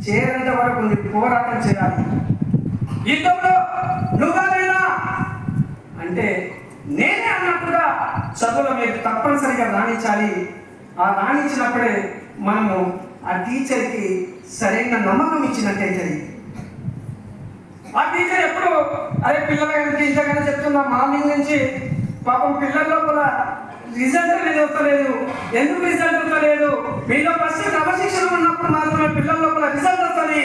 చేరేంత వరకు నువ్వు పోరాటం చేయాలి. యుద్ధంలో నువ్వేనా అంటే నేనే అన్నట్టుగా చదువులో మీరు తప్పనిసరిగా రాణించాలి. ఆ రాణించినప్పుడే మనము ఆ టీచర్కి సరైన నమ్మకం ఇచ్చినట్టయితే. ఆ టీచర్ ఎప్పుడు అరే పిల్లలకి ఇంతగానే చెప్తున్నా మార్నింగ్ నుంచి పాపం పిల్లల లోపల రిజల్ట్ అనేది వస్తలేదు, ఎందుకు రిజల్ట్ వస్తలేదు? మీలో ఫస్ట్ క్రమశిక్షణ ఉన్నప్పుడు మాత్రమే పిల్లల లోపల రిజల్ట్ వస్తుంది.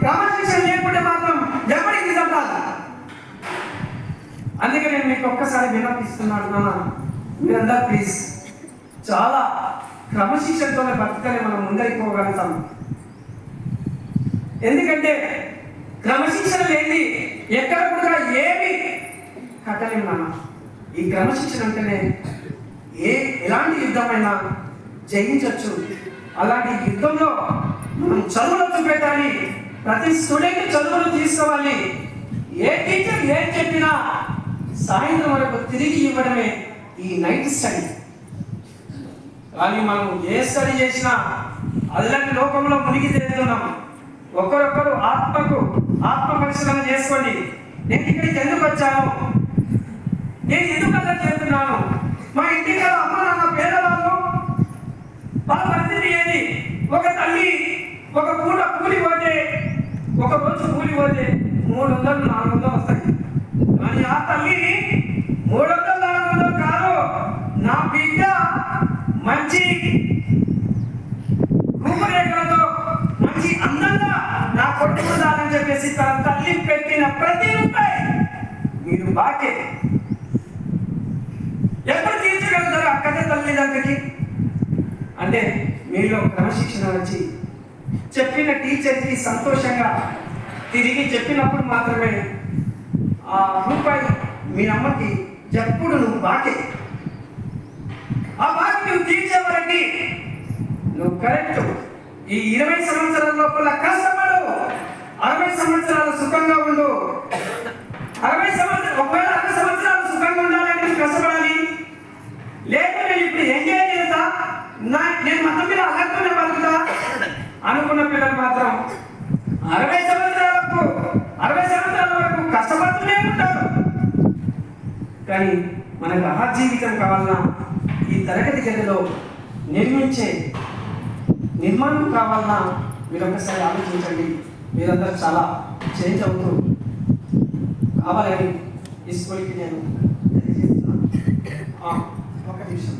క్రమశిక్షణ లేకుంటే మాత్రం ఎవరికి రిజల్ట్ రాదు. అందుకే నేను మీకు ఒక్కసారి విన్నపిస్తున్నాను నాన్న, మీరందరూ ప్లీజ్ చాలా క్రమశిక్షణతోనే బతుకని మనం ముందరిపోగలుగుతాం. ఎందుకంటే క్రమశిక్షణ లేని ఎక్కడ కూడా ఏమి కట్టలేము నాన్న. ఈ క్రమశిక్షణ అంటేనే ఎలాంటి యుద్ధమైనా జయించవచ్చు. అలాంటి యుద్ధంలో మనం చదువులు చూపెట్టాలి. ప్రతి స్టూడెంట్ చదువులు తీసుకోవాలి. ఏ టీచర్ ఏం చెప్పినా సాయంత్రం వరకు తిరిగి ఇవ్వడమే ఈ నైట్ స్టడీ. కానీ మనం ఏ స్టడీ చేసినా అలాంటి లోకంలో మునిగి తేలుతున్నాం. ఒకరొకరు ఆత్మ పరిశీలన చేసుకోండి. నేను ఇక్కడికి ఎందుకు వచ్చాను, నేను ఎందుకు అలా చేస్తున్నాను, మా ఇంటికి అమ్మ నాన్న పేదవాళ్ళు, వాళ్ళ పరిస్థితి ఏది? ఒక తల్లి ఒక పూట కూలి పోతే, ఒక రోజు కూలి పోతే 300-400 వస్తాయి. కానీ ఆ తల్లి 300-400 కాదు, నా బిడ్డ మంచి రూపురేఖలతో మంచి అందంగా నా కొడుకు ఉండాలని చెప్పేసి తన తల్లి పెట్టిన ప్రతి రూపాయి మీరు బాకే ఎప్పుడు తీర్చగలుగుతారు అక్కడే తల్లిదండ్రులకి? అంటే మీలో క్రమశిక్షణ వచ్చి చెప్పిన టీచర్కి సంతోషంగా తిరిగి చెప్పినప్పుడు మాత్రమే ఆ రూపాయి మీ అమ్మకి ఎప్పుడు నువ్వు బాకే. ఆ బాకి నువ్వు తీర్చే వరకు నువ్వు కరెక్ట్ ఈ 20 సంవత్సరాల లోపల కష్టపడు. 60 సంవత్సరాలు సుఖంగా ఉండు. 60 సంవత్సరాలు సుఖంగా ఉండాలంటే నువ్వు కష్టపడాలి. లేకపోతే నేను ఇప్పుడు ఎంజాయ్ చేస్తా, నేను మొత్తం మీద అలర్తోనే బతుకుతా అనుకున్న పిల్లలు మాత్రం 60 సంవత్సరాల వరకు కష్టపడుతూనే ఉంటారు. కానీ మనకు ఆ జీవితం కావాలన్నా ఈ తరగతి గదిలో నిర్మాణం కావాలన్నా మీరు ఒకసారి ఆలోచించండి. మీరందరూ చాలా చేంజ్ అవుతూ కావాలని ఈ స్కూల్కి నేను తెలియజేస్తున్నాను. ఒక నిమిషం.